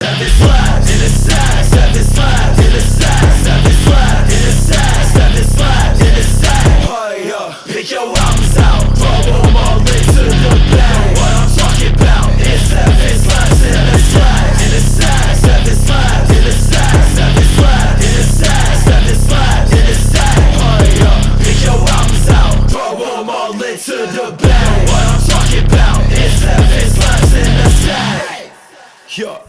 Pick your arms out, throw them all into the bag. What I'm talking about is 7 slaps in the sack, in the sack. 7 slaps in the sack, 7 slaps in the sack, 7 slaps in the sack. Hurry up, pick your arms out, throw them all into the bag. What I'm talking about is 7 slaps in the sack. Yo.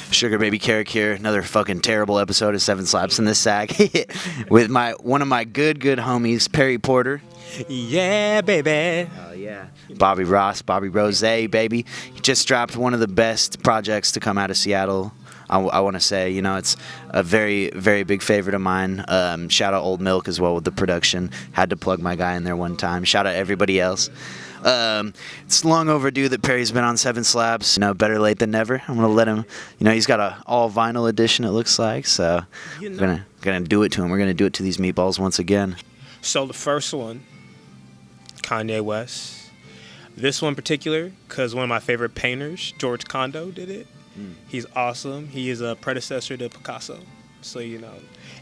SUGARBBCARRICK here, another fucking terrible episode of 7 Slaps in the Sack with one of my good homies, Perry Porter. Yeah, baby. Oh yeah. Bobby Rozay, baby. He just dropped one of the best projects to come out of Seattle. I want to say, you know, it's a very, very big favorite of mine. Shout out OLDMILK as well with the production. Had to plug my guy in there one time. Shout out everybody else. It's long overdue that Perry's been on 7 Slaps. You know, better late than never. I'm gonna let him. You know, he's got a all vinyl edition. It looks like. So I'm gonna do it to him. We're gonna do it to these meatballs once again. So the first one, Kanye West. This one in particular, because one of my favorite painters, George Condo, did it. He's awesome. He is a predecessor to Picasso. So, you know.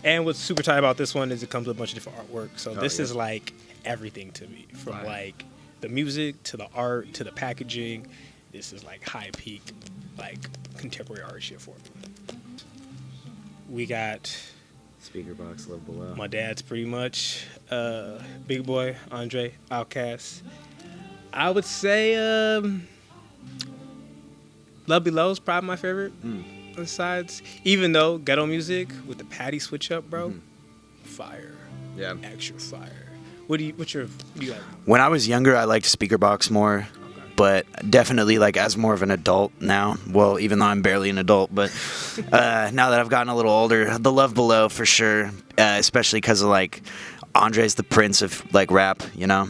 And what's super tight about this one is it comes with a bunch of different artwork. So this is like everything to me. From like the music to the art to the packaging. This is like high peak, like contemporary art shit for me. We got Speaker box level below. my dad's pretty much Big Boy, Andre, Outkast. I would say Love Below is probably my favorite. Besides, even though ghetto music with the Patty switch up, bro, fire. Yeah. Extra fire. What do you like? When I was younger, I liked Speaker box more. But definitely, like, as more of an adult now, well, even though I'm barely an adult, but now that I've gotten a little older, the Love Below for sure, especially because of, like, Andre's the Prince of, like, rap, you know?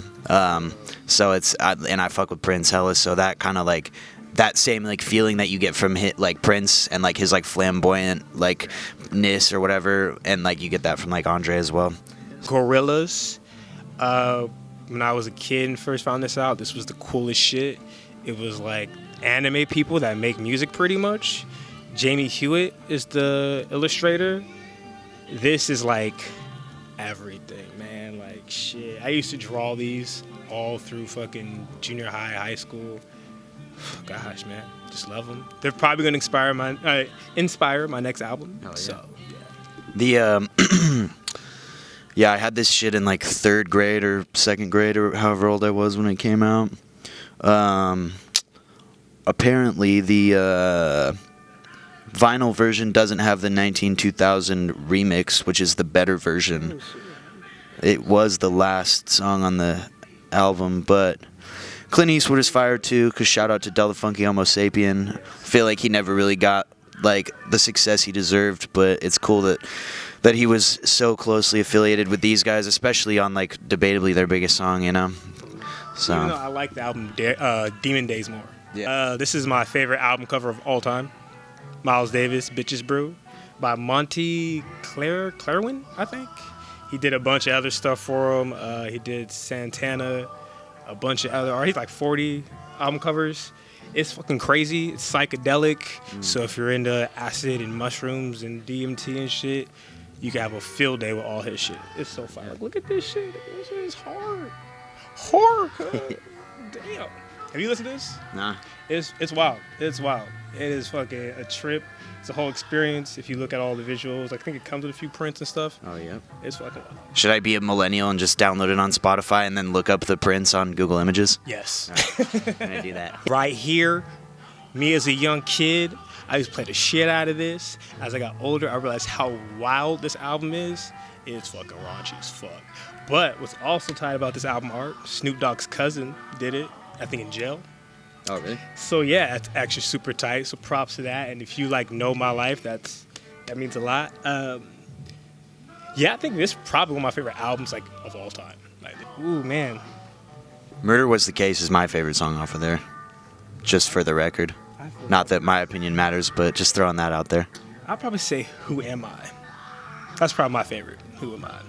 So and I fuck with Prince hella, so that kind of, like, that same, like, feeling that you get from like Prince and, like, his, like, flamboyant, like, ness or whatever, and, like, you get that from, like, Andre as well. Coriolis. When I was a kid and first found this out, this was the coolest shit. It was like anime people that make music pretty much. Jamie Hewitt is the illustrator. This is like everything, man. Like shit. I used to draw these all through fucking junior high school. Gosh, man. Just love them. They're probably going to inspire my next album. Oh, yeah. So, yeah. The, yeah, I had this shit in like 3rd grade or 2nd grade or however old I was when it came out. Apparently, the vinyl version doesn't have the 2000 remix, which is the better version. It was the last song on the album, but Clint Eastwood is fired too, because shout out to Del the Funky Homo Sapien. I feel like he never really got like the success he deserved, but it's cool that he was so closely affiliated with these guys, especially on, like, debatably their biggest song, you know? So. Even though I like the album Demon Days more. Yeah. This is my favorite album cover of all time. Miles Davis, Bitches Brew, by Monty Clairwin, I think. He did a bunch of other stuff for him. He did Santana, a bunch of other art. He's like 40 album covers. It's fucking crazy. It's psychedelic. So if you're into acid and mushrooms and DMT and shit, you can have a field day with all his shit. It's so fire. Like, look at this shit. This shit is hard. Damn. Have you listened to this? Nah. It's wild. It's wild. It is fucking a trip. It's a whole experience. If you look at all the visuals, I think it comes with a few prints and stuff. Oh, yeah. It's fucking wild. Should I be a millennial and just download it on Spotify and then look up the prints on Google Images? Yes. Right. Can I do that? Right here, me as a young kid, I used to play the shit out of this. As I got older, I realized how wild this album is. It's fucking raunchy as fuck. But what's also tight about this album art, Snoop Dogg's cousin did it, I think in jail. Oh, really? So yeah, it's actually super tight. So props to that. And if you like know my life, that means a lot. Yeah, I think this is probably one of my favorite albums like of all time. Like, ooh man. Murder Was the Case is my favorite song off of there. Just for the record. I Not that my opinion matters, but just throwing that out there. I'd probably say Who Am I? That's probably my favorite. Who Am I?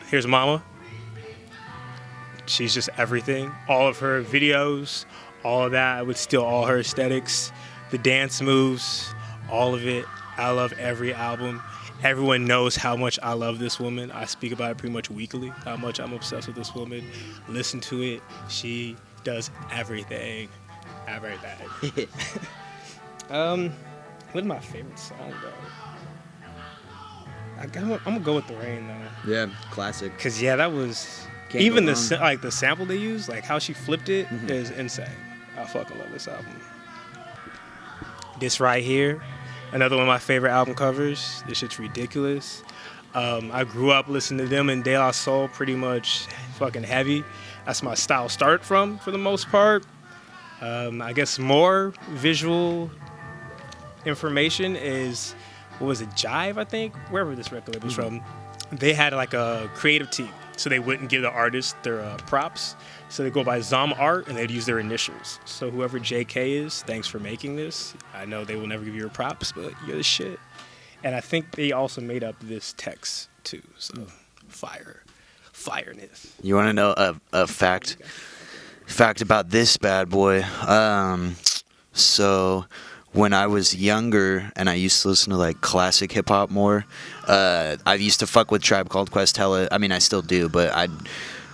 Here's Mama. She's just everything. All of her videos, all of that, I would steal all her aesthetics, the dance moves, all of it. I love every album. Everyone knows how much I love this woman. I speak about it pretty much weekly, how much I'm obsessed with this woman. Listen to it. She does everything. Everything. What's my favorite song, though? I'm going to go with The Rain, though. Yeah, classic. Because, yeah, that was... Can't even go the wrong. the sample they used, like how she flipped it, is insane. I fucking love this album. This right here, another one of my favorite album covers. This shit's ridiculous. I grew up listening to them and De La Soul pretty much fucking heavy. That's my style start from, for the most part. I guess more visual information is, what was it, Jive, I think? Wherever this record label was from. They had like a creative team. So they wouldn't give the artist their props. So they go by Zom Art and they'd use their initials. So whoever JK is, thanks for making this. I know they will never give you your props, but you're the shit. And I think they also made up this text too. So fireness. You want to know a fact about this bad boy? So when I was younger and I used to listen to like classic hip hop more, I used to fuck with Tribe Called Quest hella. I mean, I still do, but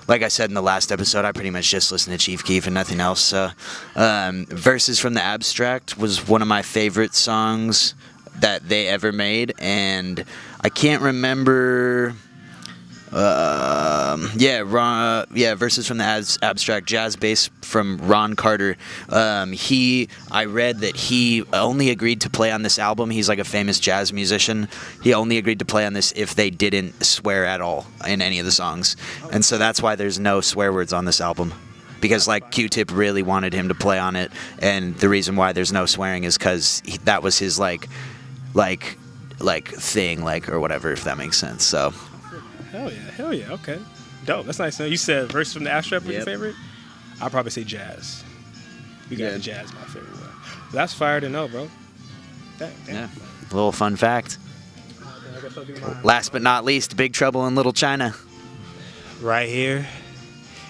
like I said in the last episode, I pretty much just listen to Chief Keef and nothing else. So, Verses from the Abstract was one of my favorite songs that they ever made, and I can't remember. Verses from the Abstract, jazz bass from Ron Carter. I read that he only agreed to play on this album. He's like a famous jazz musician. He only agreed to play on this if they didn't swear at all in any of the songs. And so that's why there's no swear words on this album. Because like QTip really wanted him to play on it, and the reason why there's no swearing is because that was his like thing, like, or whatever, if that makes sense. So. Hell yeah, okay. Dope, that's nice. You said Verses from the Abstract was your favorite? I'll probably say jazz. We got the jazz, my favorite one. That's fire to know, bro. Damn. Yeah, a little fun fact. Last but not least, Big Trouble in Little China. Right here.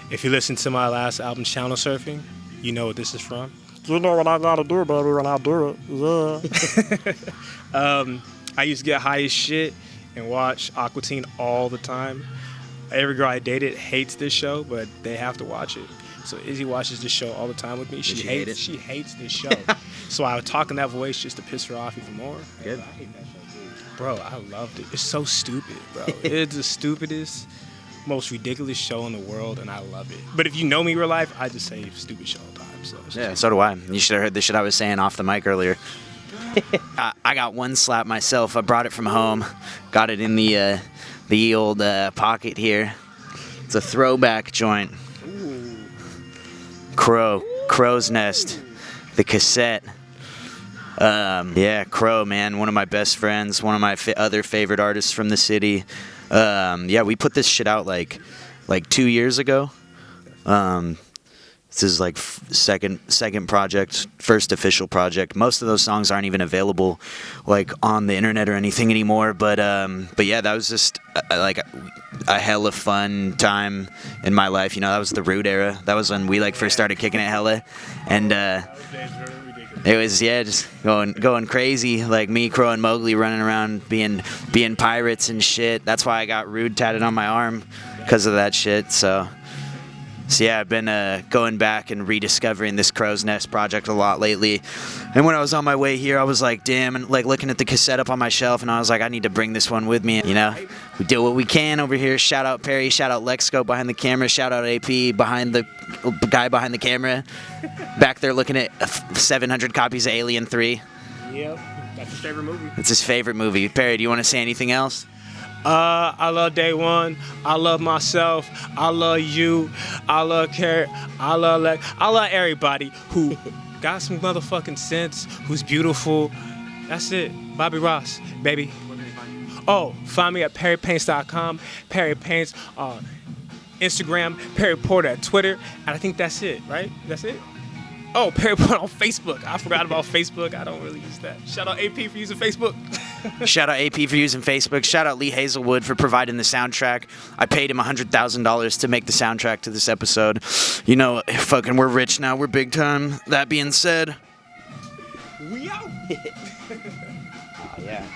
If you listen to my last album, Channel Surfing, you know what this is from. You know what I gotta do, baby, when I do it. Yeah. I used to get high as shit and watch Aqua Teen all the time. Every girl I dated hates this show, but they have to watch it. So Izzy watches this show all the time with me. She hates this show. So I would talk in that voice just to piss her off even more. Good. I hate that show too. Bro, I loved it. It's so stupid, bro. It's the stupidest, most ridiculous show in the world, and I love it. But if you know me in real life, I just say stupid show all the time. So Yeah, so do I. You should have heard the shit I was saying off the mic earlier. I got one slap myself. I brought it from home. Got it in the old pocket here. It's a throwback joint. Ooh. Crow's Nest, the cassette. Crow, man, one of my best friends, one of my other favorite artists from the city. We put this shit out like 2 years ago. This is like second project, first official project. Most of those songs aren't even available like on the internet or anything anymore. But yeah, that was just like a hella fun time in my life. You know, that was the Rude era. That was when we like first started kicking it hella, and it was just going crazy. Like me, Crow, and Mowgli running around being pirates and shit. That's why I got Rude tatted on my arm, because of that shit. So yeah, I've been going back and rediscovering this Crow's Nest project a lot lately. And when I was on my way here, I was like, damn, and like looking at the cassette up on my shelf, and I was like, I need to bring this one with me. You know, we do what we can over here. Shout out Perry, shout out LEXSCOPE behind the camera, shout out AP behind the guy behind the camera, back there looking at 700 copies of Alien 3. Yep, that's his favorite movie. It's his favorite movie. Perry, do you want to say anything else? I love Day One. I love myself. I love you. I love Carrot. I love Lex. I love everybody who got some motherfucking sense, who's beautiful. That's it. Bobby Ross, baby. Oh, find me at perrypaints.com. Perry Paints on Instagram. Perry Porter at Twitter. And I think that's it, right? That's it? Oh, Perry Point on Facebook. I forgot about Facebook. I don't really use that. Shout out AP for using Facebook. Shout out AP for using Facebook. Shout out Lee Hazelwood for providing the soundtrack. I paid him $100,000 to make the soundtrack to this episode. You know, fucking we're rich now. We're big time. That being said, We out. yeah.